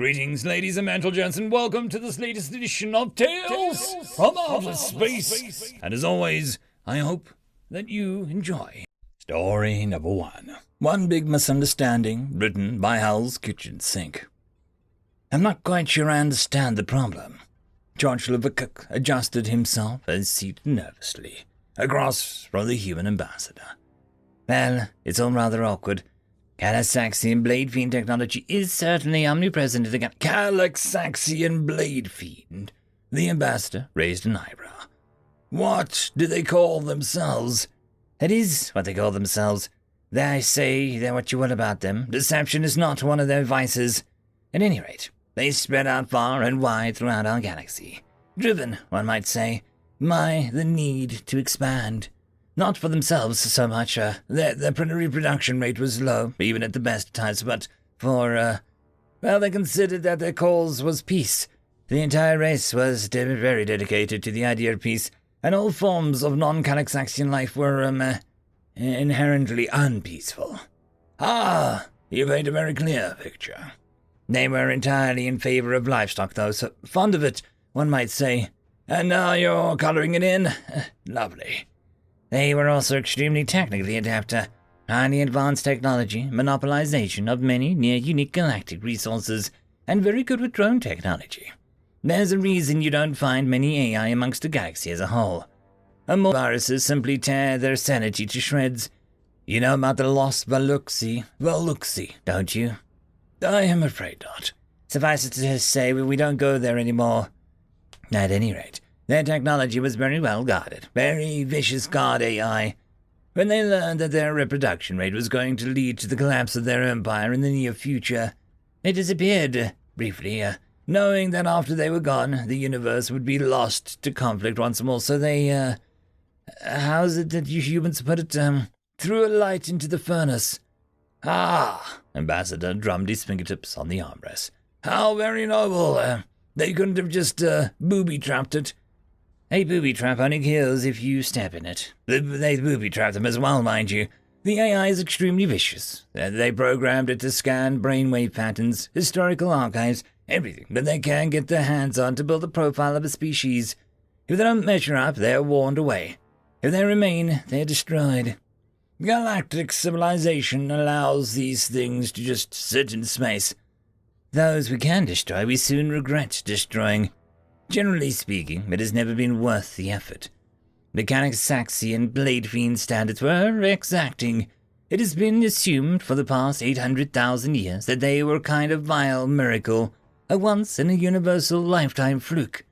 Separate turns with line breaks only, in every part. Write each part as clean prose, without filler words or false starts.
Greetings, ladies and gentlemen, and welcome to this latest edition of Tales from Outer Space. And as always, I hope that you enjoy. Story number 1. One Big Misunderstanding, written by Hal's Kitchen Sink. I'm not quite sure I understand the problem. George Levicook adjusted himself and seated nervously across from the human ambassador. Well, it's all rather awkward. Calasaxian Blade Fiend technology is certainly omnipresent in the Calasaxian Blade Fiend? The ambassador raised an eyebrow. What do they call themselves? That is what they call themselves. They say they're what you will about them. Deception is not one of their vices. At any rate, they spread out far and wide throughout our galaxy, driven, one might say, by the need to expand. Not for themselves so much, their reproduction rate was low, even at the best times, but for, they considered that their cause was peace. The entire race was very dedicated to the idea of peace, and all forms of non-Calasaxian life were, inherently unpeaceful. Ah, you paint a very clear picture. They were entirely in favor of livestock, though, so fond of it, one might say. And now you're coloring it in? Lovely. They were also extremely technically adept, highly advanced technology, monopolization of many near-unique galactic resources, and very good with drone technology. There's a reason you don't find many AI amongst the galaxy as a whole. More viruses simply tear their sanity to shreds. You know about the lost Veluxi, don't you? I am afraid not. Suffice it to say, we don't go there anymore. At any rate, their technology was very well guarded, very vicious guard AI. When they learned that their reproduction rate was going to lead to the collapse of their empire in the near future, they disappeared, briefly, knowing that after they were gone, the universe would be lost to conflict once more, so they, how's it that you humans put it, threw a light into the furnace. Ah, Ambassador drummed his fingertips on the armrest. How very noble, they couldn't have just, booby-trapped it. A booby trap only kills if you step in it. They booby-trapped them as well, mind you. The AI is extremely vicious. They programmed it to scan brainwave patterns, historical archives, everything that they can get their hands on to build a profile of a species. If they don't measure up, they're warned away. If they remain, they're destroyed. Galactic civilization allows these things to just sit in space. Those we can destroy, we soon regret destroying. Generally speaking, it has never been worth the effort. The Calasaxian Blade Fiend standards were exacting. It has been assumed for the past 800,000 years that they were a kind of vile miracle, a once-in-a-universal lifetime fluke.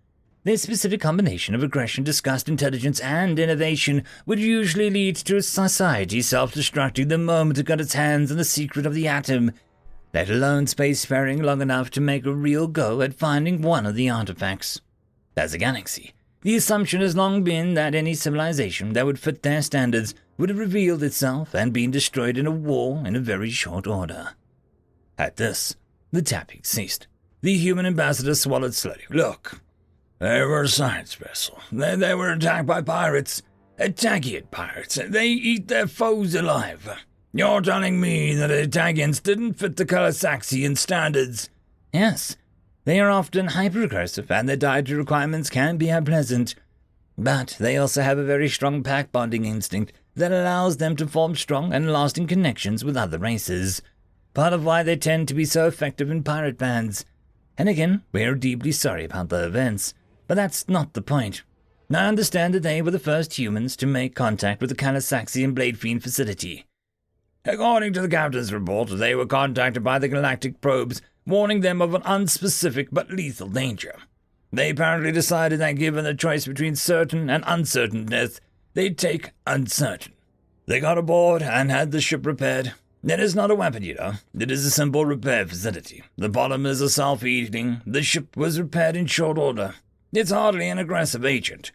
This specific combination of aggression, disgust, intelligence, and innovation would usually lead to a society self-destructing the moment it got its hands on the secret of the atom, let alone spacefaring long enough to make a real go at finding one of the artifacts. As a galaxy, the assumption has long been that any civilization that would fit their standards would have revealed itself and been destroyed in a war in a very short order. At this, the tapping ceased. The human ambassador swallowed slowly. Look, they were a science vessel. They were attacked by pirates. Attagian pirates. They eat their foes alive. You're telling me that the Attagians didn't fit the Calasaxian standards? Yes. They are often hyper-aggressive, and their dietary requirements can be unpleasant. But they also have a very strong pack-bonding instinct that allows them to form strong and lasting connections with other races. Part of why they tend to be so effective in pirate bands. And again, we are deeply sorry about the events, but that's not the point. I understand that they were the first humans to make contact with the Calasaxian Blade Fiend facility. According to the captain's report, they were contacted by the galactic probes, warning them of an unspecific but lethal danger. They apparently decided that given the choice between certain and uncertain death, they'd take uncertain. They got aboard and had the ship repaired. It is not a weapon, you know. It is a simple repair facility. The polymers are self-heating. The ship was repaired in short order. It's hardly an aggressive agent.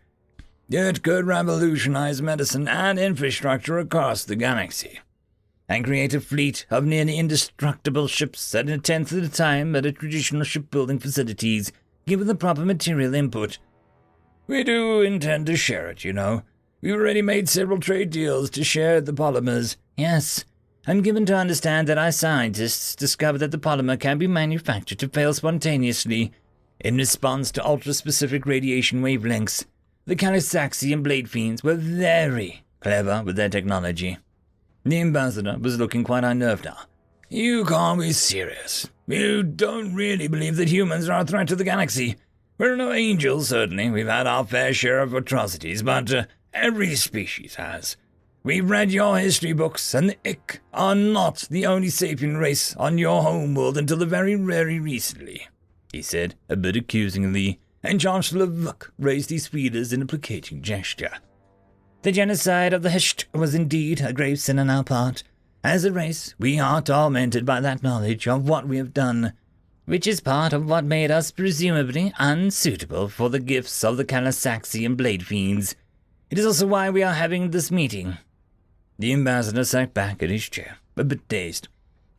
It could revolutionize medicine and infrastructure across the galaxy, and create a fleet of nearly indestructible ships at a tenth of the time at a traditional shipbuilding facilities, given the proper material input. We do intend to share it, you know. We've already made several trade deals to share the polymers. Yes, I'm given to understand that our scientists discovered that the polymer can be manufactured to fail spontaneously in response to ultra-specific radiation wavelengths. The Calisaxi and Blade Fiends were very clever with their technology. The ambassador was looking quite unnerved now. You can't be serious. You don't really believe that humans are a threat to the galaxy. We're no angels, certainly. We've had our fair share of atrocities, but every species has. We've read your history books, and the Ik are not the only sapient race on your homeworld until very recently, he said, a bit accusingly, and Chancellor Vuk raised his feelers in a placating gesture. The genocide of the Hisht was indeed a grave sin on our part. As a race, we are tormented by that knowledge of what we have done, which is part of what made us presumably unsuitable for the gifts of the Calisaxi and Blade Fiends. It is also why we are having this meeting. The ambassador sat back in his chair, a bit dazed.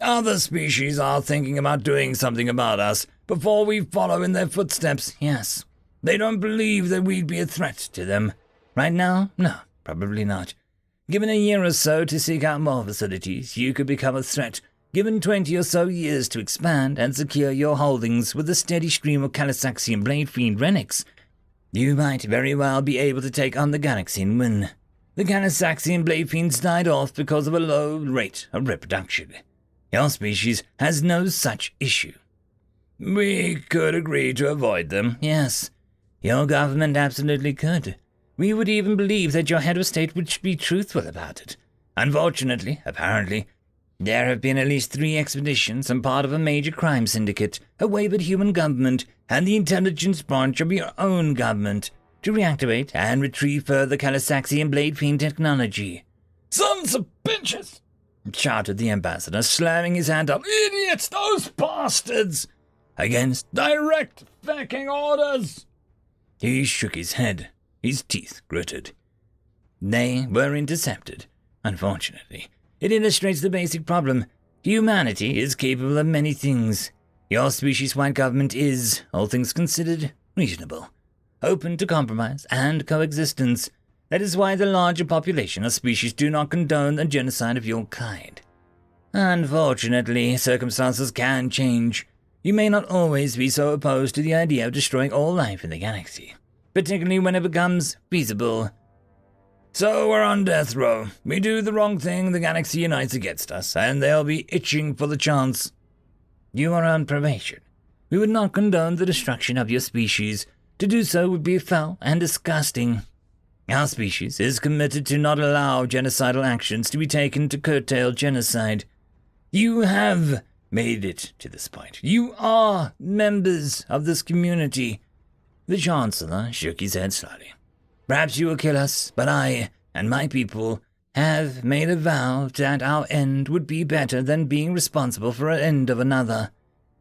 Other species are thinking about doing something about us before we follow in their footsteps, yes. They don't believe that we'd be a threat to them. Right now, no, probably not. Given a year or so to seek out more facilities, you could become a threat. Given 20 or so years to expand and secure your holdings with a steady stream of Calisaxi and Blade Fiend relics, you might very well be able to take on the galaxy and win. The Calisaxi and Blade Fiends died off because of a low rate of reproduction. Your species has no such issue. We could agree to avoid them, yes. Your government absolutely could. We would even believe that your head of state would be truthful about it. Unfortunately, apparently, there have been at least 3 expeditions and part of a major crime syndicate, a wavered human government, and the intelligence branch of your own government to reactivate and retrieve further Calisaxi and Blade Fiend technology. Sons of bitches! Shouted the ambassador, slamming his hand up. Idiots, those bastards! Against direct fucking orders! He shook his head. His teeth gritted. They were intercepted, unfortunately. It illustrates the basic problem. Humanity is capable of many things. Your species' white government is, all things considered, reasonable, open to compromise and coexistence. That is why the larger population of species do not condone the genocide of your kind. Unfortunately, circumstances can change. You may not always be so opposed to the idea of destroying all life in the galaxy, particularly when it becomes feasible. So we're on death row. We do the wrong thing, the galaxy unites against us, and they'll be itching for the chance. You are on probation. We would not condone the destruction of your species. To do so would be foul and disgusting. Our species is committed to not allow genocidal actions to be taken to curtail genocide. You have made it to this point. You are members of this community. The Chancellor shook his head slightly. Perhaps you will kill us, but I and my people have made a vow that our end would be better than being responsible for an end of another.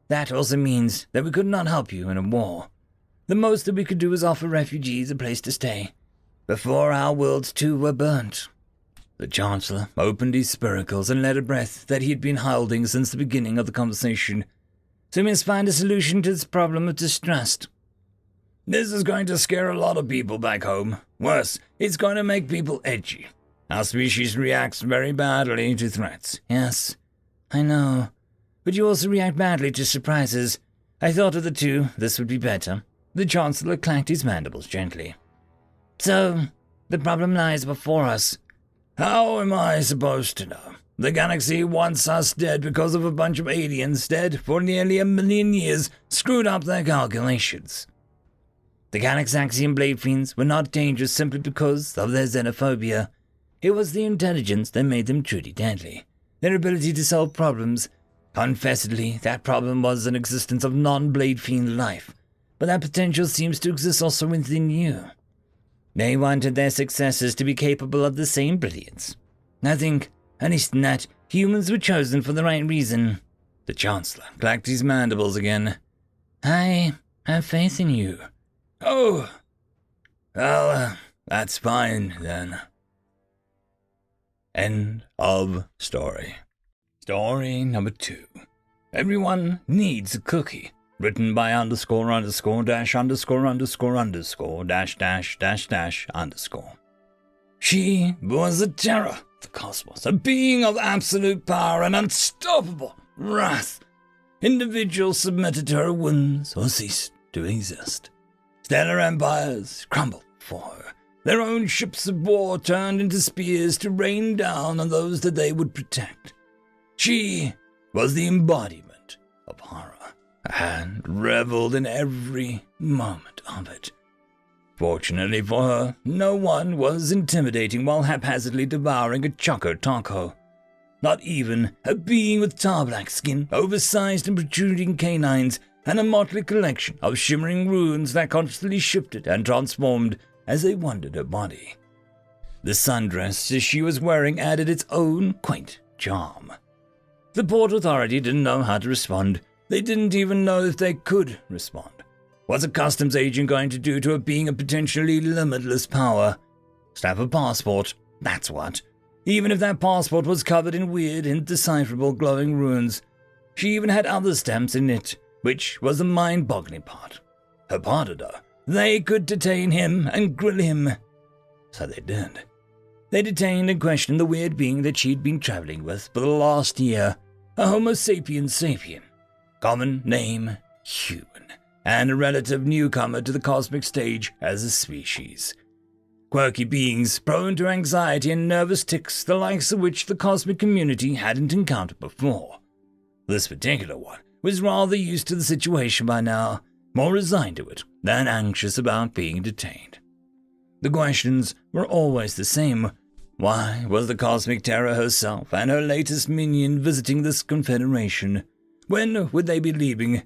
That also means that we could not help you in a war. The most that we could do is offer refugees a place to stay, before our worlds too were burnt. The Chancellor opened his spiracles and let a breath that he had been holding since the beginning of the conversation. So we must find a solution to this problem of distrust. This is going to scare a lot of people back home. Worse, it's going to make people edgy. Our species reacts very badly to threats. Yes, I know. But you also react badly to surprises. I thought of the two, this would be better. The Chancellor clacked his mandibles gently. So, the problem lies before us. How am I supposed to know? The galaxy wants us dead because of a bunch of aliens dead for nearly 1 million years screwed up their calculations. The Calisaxi and Blade Fiends were not dangerous simply because of their xenophobia. It was the intelligence that made them truly deadly. Their ability to solve problems. Confessedly, that problem was an existence of non-Blade Fiend life, but that potential seems to exist also within you. They wanted their successors to be capable of the same brilliance. I think, at least in that, humans were chosen for the right reason. The Chancellor clacked his mandibles again. I have faith in you. Oh, well, that's fine then. End of story. Story number 2. Everyone needs a cookie. Written by __________. She was a terror, the cosmos, a being of absolute power and unstoppable wrath. Individuals submitted to her whims or ceased to exist. Stellar empires crumbled before her. Their own ships of war turned into spears to rain down on those that they would protect. She was the embodiment of horror and reveled in every moment of it. Fortunately for her, no one was intimidating while haphazardly devouring a choco taco. Not even a being with tar-black skin, oversized and protruding canines, and a motley collection of shimmering runes that constantly shifted and transformed as they wandered her body. The sundress she was wearing added its own quaint charm. The Port Authority didn't know how to respond. They didn't even know if they could respond. What's a customs agent going to do to a being of potentially limitless power? Stamp a passport, that's what. Even if that passport was covered in weird, indecipherable glowing runes. She even had other stamps in it, which was the mind-boggling part. Her partitor. They could detain him and grill him. So they did. They detained and questioned the weird being that she'd been traveling with for the last year, a Homo sapiens sapien. Common name, human, and a relative newcomer to the cosmic stage as a species. Quirky beings prone to anxiety and nervous tics, the likes of which the cosmic community hadn't encountered before. This particular one was rather used to the situation by now, more resigned to it than anxious about being detained. The questions were always the same. Why was the Cosmic Terror herself and her latest minion visiting this confederation? When would they be leaving?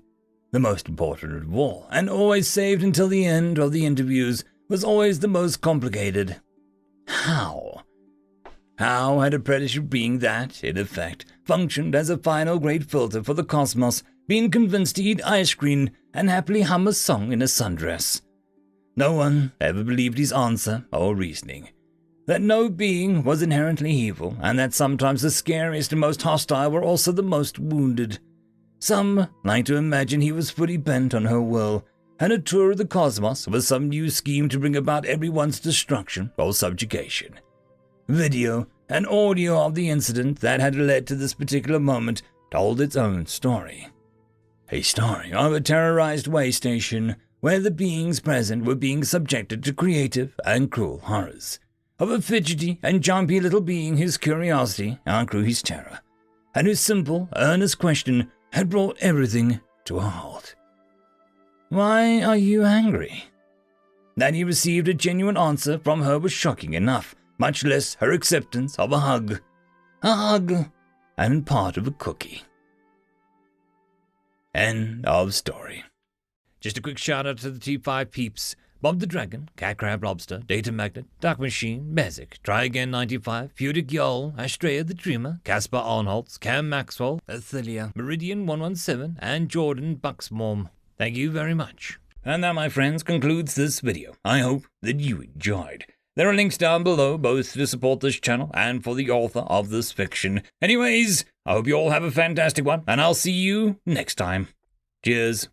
The most important of all, and always saved until the end of the interviews, was always the most complicated. How? How had a predatory being that, in effect, functioned as a final great filter for the cosmos been convinced to eat ice cream and happily hum a song in a sundress? No one ever believed his answer or reasoning. That no being was inherently evil, and that sometimes the scariest and most hostile were also the most wounded. Some like to imagine he was fully bent on her will, and a tour of the cosmos was some new scheme to bring about everyone's destruction or subjugation. Video and audio of the incident that had led to this particular moment told its own story. A story of a terrorized way station where the beings present were being subjected to creative and cruel horrors. Of a fidgety and jumpy little being whose curiosity outgrew his terror, and whose simple, earnest question had brought everything to a halt. "Why are you angry?" That he received a genuine answer from her was shocking enough, much less her acceptance of a hug. A hug and part of a cookie. End of story. Just a quick shout out to the T5 peeps. Bob the Dragon, Cat Crab Lobster, Data Magnet, Dark Machine, Bezic, Try Again 95, Fudic Yol, Astrea the Dreamer, Caspar Arnholtz, Cam Maxwell, Athelia, Meridian 117, and Jordan Bucksmorm. Thank you very much. And that, my friends, concludes this video. I hope that you enjoyed. There are links down below, both to support this channel and for the author of this fiction. Anyways, I hope you all have a fantastic one, and I'll see you next time. Cheers.